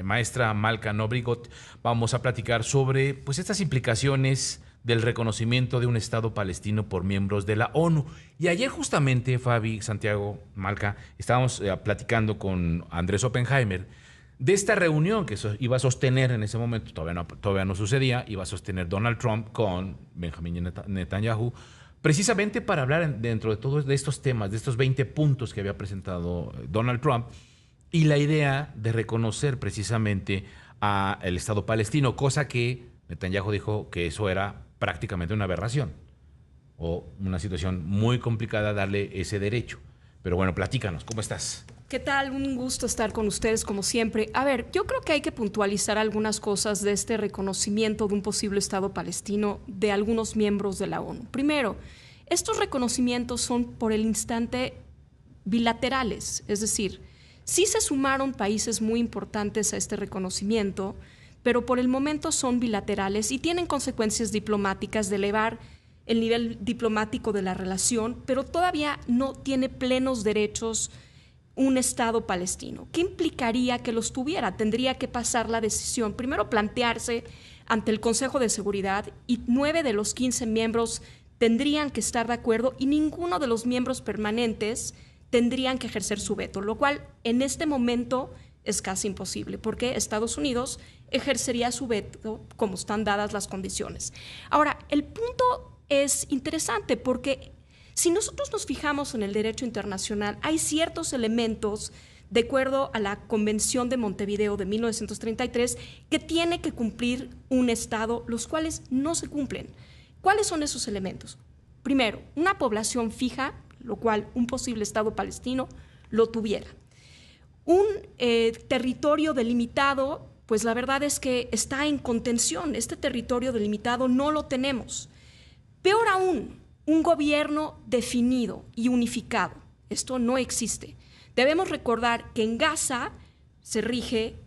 maestra Malka Nobrigot, vamos a platicar sobre pues, estas implicaciones del reconocimiento de un Estado palestino por miembros de la ONU. Y ayer justamente, Fabi, Santiago, Malka, estábamos platicando con Andrés Oppenheimer de esta reunión que iba a sostener en ese momento, todavía no sucedía, iba a sostener Donald Trump con Benjamin Netanyahu, precisamente para hablar dentro de todos de estos temas, de estos 20 puntos que había presentado Donald Trump, y la idea de reconocer precisamente al Estado palestino, cosa que Netanyahu dijo que eso era prácticamente una aberración o una situación muy complicada darle ese derecho. Pero bueno, platícanos, ¿cómo estás? ¿Qué tal? Un gusto estar con ustedes como siempre. A ver, yo creo que hay que puntualizar algunas cosas de este reconocimiento de un posible Estado palestino de algunos miembros de la ONU. Primero, estos reconocimientos son por el instante bilaterales, es decir, sí se sumaron países muy importantes a este reconocimiento, pero por el momento son bilaterales y tienen consecuencias diplomáticas de elevar el nivel diplomático de la relación, pero todavía no tiene plenos derechos un Estado palestino. ¿Qué implicaría que los tuviera? Tendría que pasar la decisión, primero plantearse ante el Consejo de Seguridad y 9 de los 15 miembros tendrían que estar de acuerdo y ninguno de los miembros permanentes tendrían que ejercer su veto, lo cual en este momento es casi imposible, porque Estados Unidos ejercería su veto como están dadas las condiciones. Ahora, el punto es interesante porque si nosotros nos fijamos en el derecho internacional, hay ciertos elementos, de acuerdo a la Convención de Montevideo de 1933, que tiene que cumplir un Estado, los cuales no se cumplen. ¿Cuáles son esos elementos? Primero, una población fija, lo cual un posible Estado palestino lo tuviera. Un territorio delimitado, pues la verdad es que está en contención. Este territorio delimitado no lo tenemos. Peor aún, un gobierno definido y unificado. Esto no existe. Debemos recordar que en Gaza se rige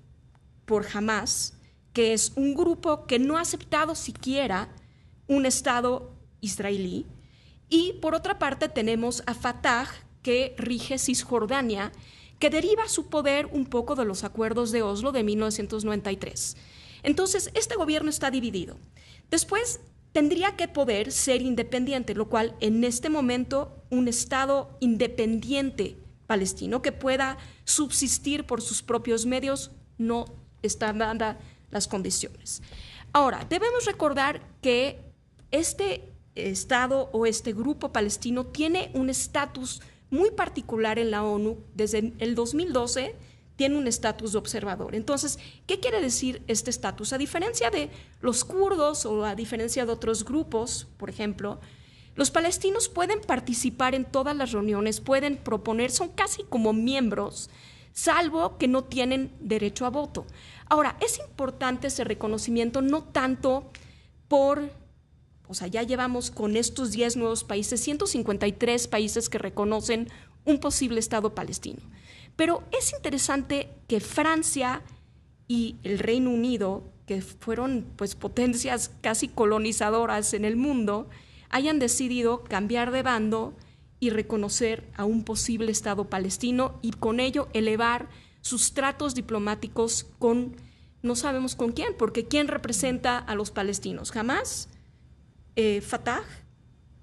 por Hamás, que es un grupo que no ha aceptado siquiera un Estado israelí. Y por otra parte tenemos a Fatah, que rige Cisjordania, que deriva su poder un poco de los acuerdos de Oslo de 1993. Entonces, este gobierno está dividido. Después, tendría que poder ser independiente, lo cual en este momento un Estado independiente palestino que pueda subsistir por sus propios medios no están dadas las condiciones. Ahora, debemos recordar que este Estado o este grupo palestino tiene un estatus muy particular en la ONU. Desde el 2012 tiene un estatus de observador. Entonces, ¿qué quiere decir este estatus? A diferencia de los kurdos o a diferencia de otros grupos, por ejemplo, los palestinos pueden participar en todas las reuniones, pueden proponer, son casi como miembros, salvo que no tienen derecho a voto. Ahora, es importante ese reconocimiento no tanto ya llevamos con estos 10 nuevos países, 153 países que reconocen un posible Estado palestino. Pero es interesante que Francia y el Reino Unido, que fueron pues potencias casi colonizadoras en el mundo, hayan decidido cambiar de bando y reconocer a un posible Estado palestino y con ello elevar sus tratos diplomáticos con, no sabemos con quién, porque ¿quién representa a los palestinos? ¿Hamás? Fatah,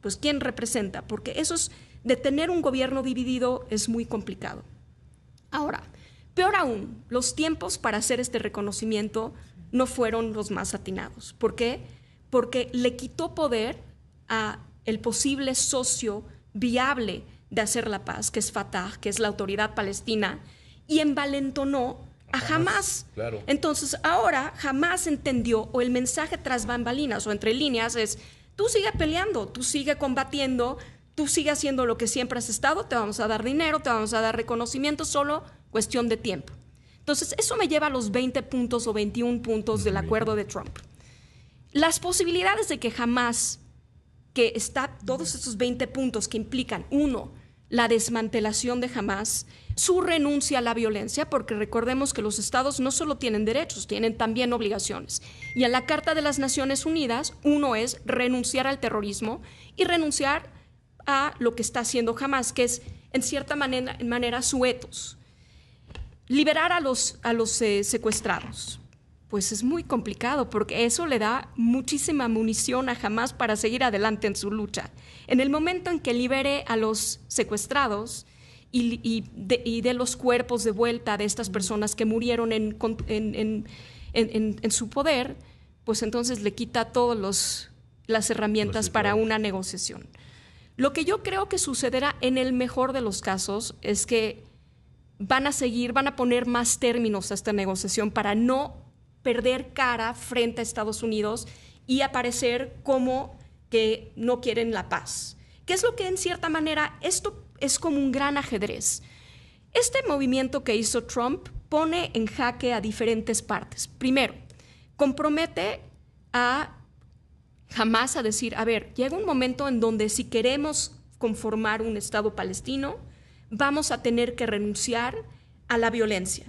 pues ¿quién representa? Porque eso es, de tener un gobierno dividido es muy complicado. Ahora, peor aún, los tiempos para hacer este reconocimiento no fueron los más atinados. ¿Por qué? Porque le quitó poder a el posible socio viable de hacer la paz, que es Fatah, que es la autoridad palestina, y envalentonó a Hamás. Claro. Entonces, ahora Hamás entendió, o el mensaje tras bambalinas o entre líneas es: tú sigue peleando, tú sigue combatiendo, tú sigue haciendo lo que siempre has estado, te vamos a dar dinero, te vamos a dar reconocimiento, solo cuestión de tiempo. Entonces, eso me lleva a los 20 puntos o 21 puntos del acuerdo de Trump. Las posibilidades de que Hamás, que está todos estos 20 puntos que implican, uno, la desmantelación de Hamás, su renuncia a la violencia, porque recordemos que los estados no solo tienen derechos, tienen también obligaciones. Y en la Carta de las Naciones Unidas, uno es renunciar al terrorismo y renunciar a lo que está haciendo Hamás, que es en cierta manera su etos. liberar a los secuestrados. Pues es muy complicado porque eso le da muchísima munición a Hamás para seguir adelante en su lucha. En el momento en que libere a los secuestrados y de los cuerpos de vuelta de estas personas que murieron en su poder, pues entonces le quita todas las herramientas para una negociación. Lo que yo creo que sucederá en el mejor de los casos es que van a poner más términos a esta negociación para no perder cara frente a Estados Unidos y aparecer como que no quieren la paz. Que es lo que en cierta manera, esto es como un gran ajedrez. Este movimiento que hizo Trump pone en jaque a diferentes partes. Primero, compromete a Hamás a decir, a ver, llega un momento en donde si queremos conformar un Estado palestino, vamos a tener que renunciar a la violencia.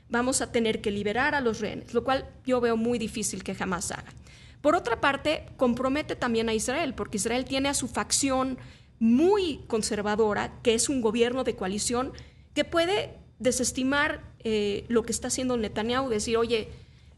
Vamos a tener que liberar a los rehenes, lo cual yo veo muy difícil que jamás haga. Por otra parte, compromete también a Israel, porque Israel tiene a su facción muy conservadora, que es un gobierno de coalición, que puede desestimar lo que está haciendo Netanyahu, decir, oye,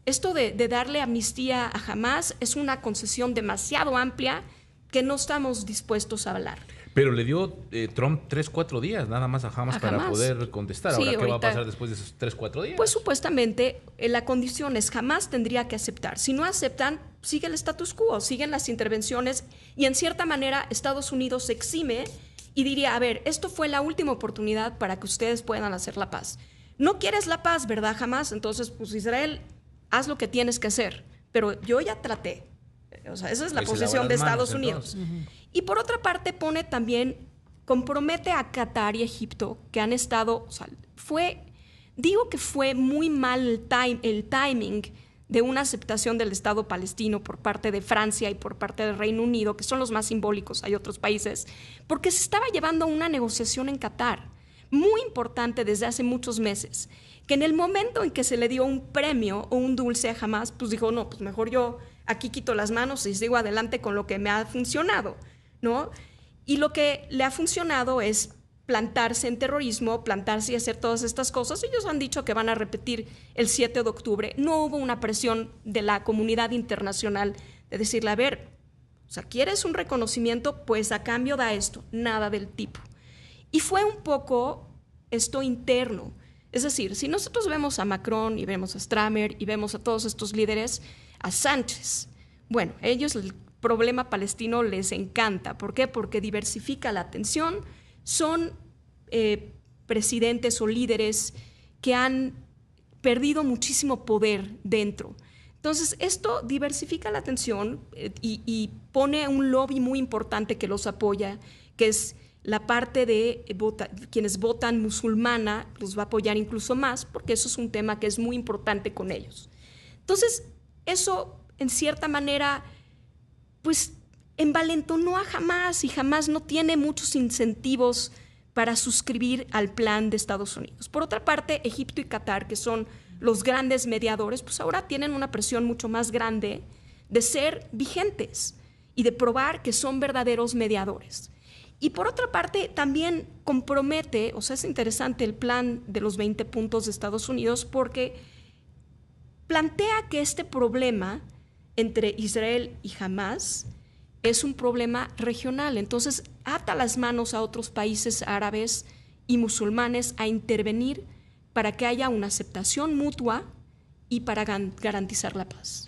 esto de darle amnistía a Hamás es una concesión demasiado amplia que no estamos dispuestos a hablar. Pero le dio Trump 3-4 días nada más a Hamás para poder contestar. Sí, Ahora, ¿qué ahorita, va a pasar después de esos 3-4 días? Pues supuestamente la condición es Hamás tendría que aceptar. Si no aceptan, sigue el status quo, siguen las intervenciones y en cierta manera Estados Unidos se exime y diría, a ver, esto fue la última oportunidad para que ustedes puedan hacer la paz. No quieres la paz, ¿verdad, Hamás? Entonces, pues Israel, haz lo que tienes que hacer. Pero yo ya traté. O sea, esa es la posición de Estados Unidos. Y por otra parte compromete a Qatar y Egipto que han estado, o sea, digo que fue muy mal el timing de una aceptación del Estado palestino por parte de Francia y por parte del Reino Unido, que son los más simbólicos, hay otros países, porque se estaba llevando una negociación en Qatar, muy importante desde hace muchos meses, que en el momento en que se le dio un premio o un dulce a Hamás, pues dijo, no, pues mejor yo aquí quito las manos y sigo adelante con lo que me ha funcionado, ¿no? Y lo que le ha funcionado es plantarse en terrorismo, plantarse y hacer todas estas cosas. Ellos han dicho que van a repetir el 7 de octubre. No hubo una presión de la comunidad internacional de decirle, a ver, o sea, ¿quieres un reconocimiento? Pues a cambio da esto, nada del tipo. Y fue un poco esto interno. Es decir, si nosotros vemos a Macron y vemos a Stramer y vemos a todos estos líderes, a Sánchez, bueno, ellos el problema palestino les encanta. ¿Por qué? Porque diversifica la atención. Son presidentes o líderes que han perdido muchísimo poder dentro. Entonces, esto diversifica la atención y pone un lobby muy importante que los apoya, que es la parte de quienes votan musulmana, los va a apoyar incluso más, porque eso es un tema que es muy importante con ellos. Entonces, eso, en cierta manera, pues envalentonó a Hamás y Hamás no tiene muchos incentivos para suscribir al plan de Estados Unidos. Por otra parte, Egipto y Qatar, que son los grandes mediadores, pues ahora tienen una presión mucho más grande de ser vigentes y de probar que son verdaderos mediadores. Y por otra parte, también compromete, o sea, es interesante el plan de los 20 puntos de Estados Unidos porque plantea que este problema entre Israel y Hamás es un problema regional. Entonces, ata las manos a otros países árabes y musulmanes a intervenir para que haya una aceptación mutua y para garantizar la paz.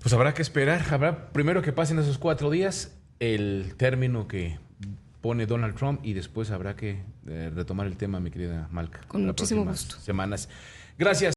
Pues habrá que esperar. Habrá primero que pasen esos 4 días, el término que pone Donald Trump, y después habrá que retomar el tema, mi querida Malca. Con muchísimo gusto. Semanas. Gracias.